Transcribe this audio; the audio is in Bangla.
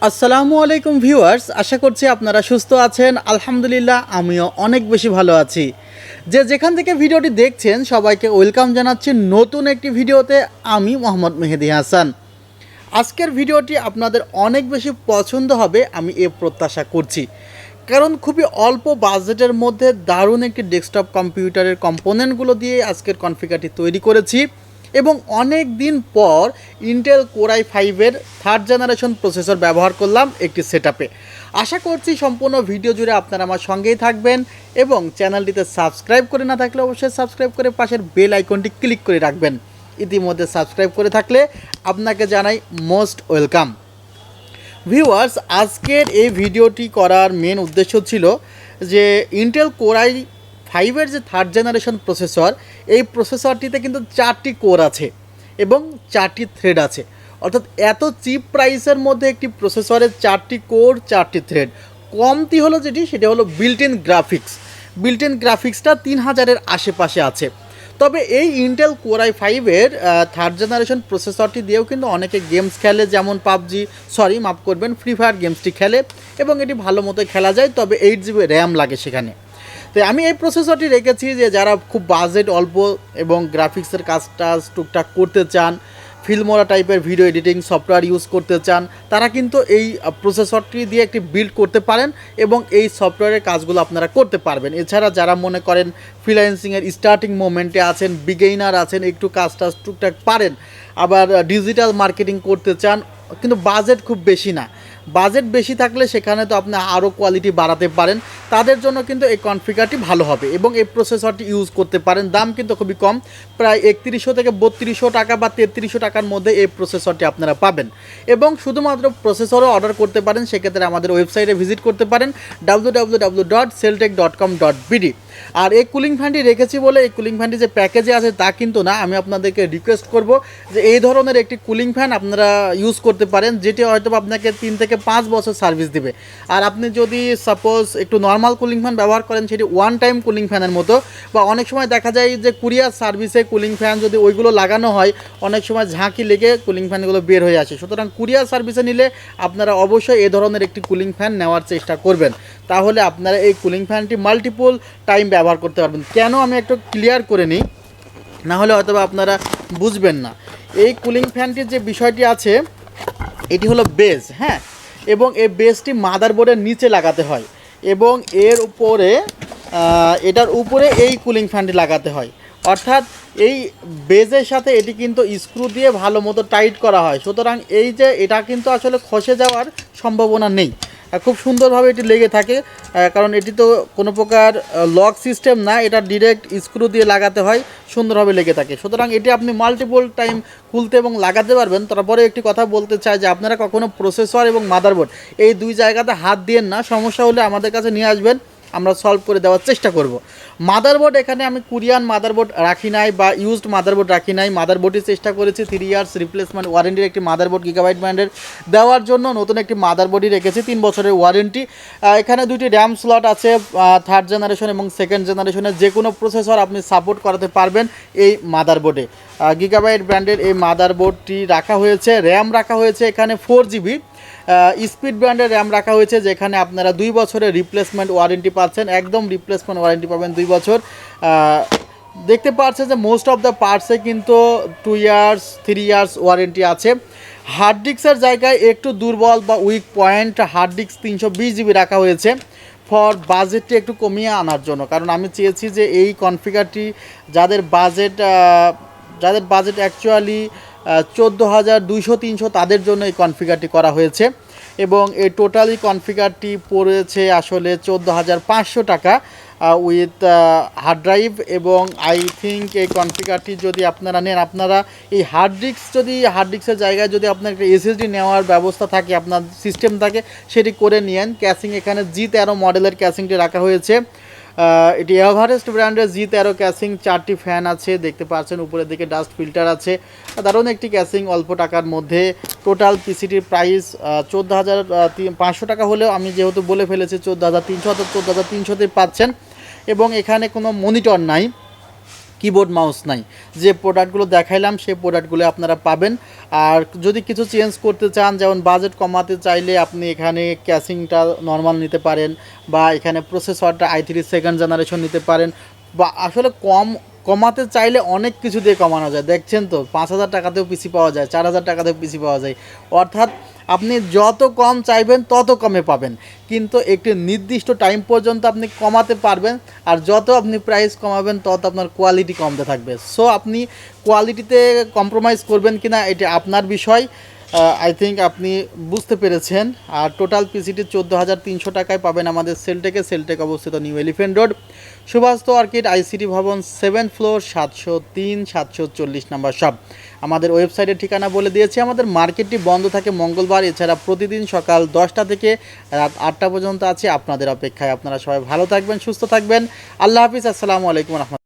আসসালামু আলাইকুম ভিউয়ার্স, আশা করছি আপনারা সুস্থ আছেন। আলহামদুলিল্লাহ আমিও অনেক বেশি ভালো আছি। যেখান থেকে ভিডিওটি দেখছেন সবাইকে ওয়েলকাম জানাচ্ছি নতুন একটি ভিডিওতে। আমি মোহাম্মদ মেহেদি হাসান। আজকের ভিডিওটি আপনাদের অনেক বেশি পছন্দ হবে আমি এ প্রত্যাশা করছি, কারণ খুবই অল্প বাজেটের মধ্যে দারুণ একটি ডেস্কটপ কম্পিউটারের কম্পোনেন্টগুলো দিয়ে আজকের কনফিগারটি তৈরি করেছি এবং অনেক দিন পর ইন্টেল কোর i5-এর থার্ড জেনারেশন প্রসেসর ব্যবহার করলাম একটি সেটআপে। আশা করছি সম্পূর্ণ ভিডিও জুড়ে আপনারা আমার সঙ্গেই থাকবেন এবং চ্যানেলটিতে সাবস্ক্রাইব করে না থাকলে অবশ্যই সাবস্ক্রাইব করে পাশের বেল আইকনটি ক্লিক করে রাখবেন। ইতিমধ্যে সাবস্ক্রাইব করে থাকলে আপনাকে জানাই মোস্ট ওয়েলকাম। ভিউয়ার্স, আজকের এই ভিডিওটি করার মেন উদ্দেশ্য ছিল যে ইন্টেল কোর i5-এর যে থার্ড জেনারেশন প্রসেসর, এই প্রসেসরটিতে কিন্তু 4টি কোর আছে এবং 4টি থ্রেড আছে। অর্থাৎ এত চিপ প্রাইসের মধ্যে একটি প্রসেসরের 4টি কোর 4টি থ্রেড। কমতি হলো সেটা হলো বিল্ট ইন গ্রাফিক্সটা 3000-এর আশেপাশে আছে। তবে এই ইন্টেল কোর i5-এর থার্ড জেনারেশন প্রসেসরটি দিয়েও কিন্তু অনেকে গেমস খেলে, যেমন ফ্রি ফায়ার গেমসটি খেলে এবং এটি ভালো মতো খেলা যায়। তবে 8GB র্যাম লাগে সেখানে। তো আমি এই প্রসেসরটি রেখেছি যে যারা খুব বাজেট অল্প এবং গ্রাফিক্সের কাজটা টুকটাক করতে চান, ফিল্মোরা টাইপের ভিডিও এডিটিং সফটওয়্যার ইউজ করতে চান, তারা কিন্তু এই প্রসেসরটি দিয়ে একটি বিল্ড করতে পারেন এবং এই সফটওয়্যারের কাজগুলো আপনারা করতে পারবেন। এছাড়া যারা মনে করেন ফ্রিল্যান্সিংয়ের স্টার্টিং মোমেন্টে আছেন, বিগেইনার আছেন, একটু কাজটা টুকটাক পারেন, আবার ডিজিটাল মার্কেটিং করতে চান কিন্তু বাজেট খুব বেশি না, বাজেট বেশি থাকলে সেখানে তো আপনি আরও কোয়ালিটি বাড়াতে পারেন, তাদের জন্য কিন্তু এই কনফিগারটি ভালো হবে এবং এই প্রসেসরটি ইউজ করতে পারেন। দাম কিন্তু খুবই কম, প্রায় 3100 থেকে 3200 টাকা বা 3300 টাকার মধ্যে এই প্রসেসরটি আপনারা পাবেন এবং শুধুমাত্র প্রসেসরও অর্ডার করতে পারেন। সেক্ষেত্রে আমাদের ওয়েবসাইটে ভিজিট করতে পারেন www.celltech.com.bd। আর এই কুলিং ফ্যানটি রেখেছি বলে এই কুলিং ফ্যানটি যে প্যাকেজে আছে তা কিন্তু না। আমি আপনাদেরকে রিকোয়েস্ট করব যে এই ধরনের একটি কুলিং ফ্যান আপনারা ইউজ করতে পারেন, যেটি হয়তো আপনাকে 3 থেকে 5 বছর সার্ভিস দিবে। আর আপনি যদি সাপোজ একটু নর্মাল কুলিং ফ্যান ব্যবহার করেন, সেটি ওয়ান টাইম কুলিং ফ্যানের মতো, বা অনেক সময় দেখা যায় যে কুরিয়ার সার্ভিসে কুলিং ফ্যান যদি ওইগুলো লাগানো হয় অনেক সময় ঝাঁকি লেগে কুলিং ফ্যানগুলো বের হয়ে আসে। সুতরাং কুরিয়ার সার্ভিসে নিলে আপনারা অবশ্যই এ ধরনের একটি কুলিং ফ্যান নেওয়ার চেষ্টা করবেন, তাহলে আপনারা এই কুলিং ফ্যানটি মাল্টিপল টাইম ব্যবহার করতে পারবেন। কেন আমি একটু ক্লিয়ার করে নিই, না হলে হয়তো আপনারা বুঝবেন না। এই কুলিং ফ্যানটির যে বিষয়টি আছে, এটি হলো বেস, হ্যাঁ, এবং এই বেসটি মাদারবোর্ডের নিচে লাগাতে হয় এবং এটার উপরে এই কুলিং ফ্যানটি লাগাতে হয়। অর্থাৎ এই বেজের সাথে এটি কিন্তু স্ক্রু দিয়ে ভালো মতো টাইট করা হয়। সুতরাং এটা কিন্তু আসলে খসে যাওয়ার সম্ভাবনা নেই, খুব সুন্দরভাবে এটি লেগে থাকে, কারণ এটি তো কোনো প্রকার লক সিস্টেম না, এটা ডিরেক্ট স্ক্রু দিয়ে লাগাতে হয়, সুন্দরভাবে লেগে থাকে। সুতরাং এটি আপনি মাল্টিপল টাইম খুলতে এবং লাগাতে পারবেন। তারপরে একটি কথা বলতে চাই যে আপনারা কখনো প্রসেসর এবং মাদারবোর্ড এই দুই জায়গাতে হাত দিয়েন না। সমস্যা হলে আমাদের কাছে নিয়ে আসবেন, আমরা সলভ করে দেওয়ার চেষ্টা করব। মাদারবোর্ড এখানে আমি কোরিয়ান মাদারবোর্ড রাখি নাই বা ইউজড মাদারবোর্ড রাখি নাই। মাদারবোর্ডটি চেষ্টা করেছি 3 ইয়ার্স রিপ্লেসমেন্ট ওয়ারেন্টির একটি মাদারবোর্ড গিগাবাইট ব্র্যান্ডের দেওয়ার জন্য। নতুন একটি মাদারবোর্ডই রেখেছি, 3 বছরের ওয়ারেন্টি। এখানে 2টি র্যাম স্লট আছে, থার্ড জেনারেশন এবং সেকেন্ড জেনারেশনের যে কোনো প্রসেসর আপনি সাপোর্ট করাতে পারবেন এই মাদারবোর্ডে। গিগাবাইট ব্র্যান্ডের এই মাদারবোর্ডটি রাখা হয়েছে। র্যাম রাখা হয়েছে এখানে 4GB। স্পিড ব্র্যান্ডের র্যাম রাখা হয়েছে, যেখানে আপনারা 2 বছরের রিপ্লেসমেন্ট ওয়ারেন্টি পাচ্ছেন, একদম রিপ্লেসমেন্ট ওয়ারেন্টি পাবেন 2 বছর। দেখতে পাচ্ছেন যে মোস্ট অফ দ্য পার্টসে কিন্তু 2 ইয়ার্স 3 ইয়ার্স ওয়ারেন্টি আছে। হার্ড ডিস্কের জায়গায় একটু দুর্বল বা weak point hard disk 320GB রাখা হয়েছে ফর বাজেটটি একটু কমিয়ে আনার জন্য, কারণ আমি চেয়েছি যে এই কনফিগারটি যাদের বাজেট অ্যাকচুয়ালি 14,200-300 তাদের জন্য এই কনফিগারটি করা হয়েছে এবং এই টোটালি কনফিগারটি পড়েছে আসলে 14,500 টাকা উইথ হার্ড ড্রাইভ। এবং আই থিঙ্ক এই কনফিগারটি যদি আপনারা নেন, আপনারা এই হার্ড ডিস্কের জায়গায় যদি আপনার একটা SSD নেওয়ার ব্যবস্থা থাকে, আপনার সিস্টেম থাকে, সেটি করে নিয়েন। ক্যাসিং এখানে G13 মডেলের ক্যাসিংটি রাখা হয়েছে। এটি এভারেস্ট ব্র্যান্ডের G13 ক্যাসিং, 4টি ফ্যান আছে, দেখতে পাচ্ছেন উপরের দিকে ডাস্ট ফিল্টার আছে, দারুণ একটি ক্যাসিং অল্প টাকার মধ্যে। টোটাল পিসিটির প্রাইস 14,500 টাকা হলেও আমি যেহেতু বলে ফেলেছি 14,300, 14,300তে পাচ্ছেন। এবং এখানে কোনো মনিটর নাই, কিবোর্ড মাউস নাই। যে প্রোডাক্টগুলো দেখাইলাম সেই প্রোডাক্টগুলো আপনারা পাবেন। আর যদি কিছু চেঞ্জ করতে চান, যেমন বাজেট কমাতে চাইলে আপনি এখানে ক্যাসিংটা নর্মাল নিতে পারেন, বা এখানে প্রসেসরটা i3 সেকেন্ড জেনারেশন নিতে পারেন, বা আসলে কমাতে চাইলে অনেক কিছু দিয়ে কমানো যায়। দেখছেন তো 5,000 টাকাতেও পিসি পাওয়া যায়, 4,000 টাকাতেও পিসি পাওয়া যায়। অর্থাৎ আপনি যত কম চাইবেন তত কমে পাবেন, কিন্তু একটি নির্দিষ্ট টাইম পর্যন্ত আপনি কমাতে পারবেন। আর যত আপনি প্রাইস কমাবেন তত আপনার কোয়ালিটি কমতে থাকবে। সো আপনি কোয়ালিটিতে কম্প্রোমাইজ করবেন কিনা এটা আপনার বিষয়। আই থিঙ্ক আপনি বুঝতে পেরেছেন। আর টোটাল পিসিটি 14,300 টাকায় পাবেন আমাদের সেলটেক অবস্থিত new elephant road, Subastu orchid, ICT ভবন, 7 ফ্লোর, 703 740 নাম্বার শপ। আমাদের ওয়েবসাইটের ঠিকানা বলে দিয়েছি। আমাদের মার্কেটটি বন্ধ থাকে মঙ্গলবার, এছাড়া প্রতিদিন সকাল 10টা থেকে রাত 8টা পর্যন্ত আছে আপনাদের অপেক্ষায়। আপনারা সবাই ভালো থাকবেন, সুস্থ থাকবেন। আল্লাহ হাফিজ, আসসালামু আলাইকুম রহমতুল্লাহ।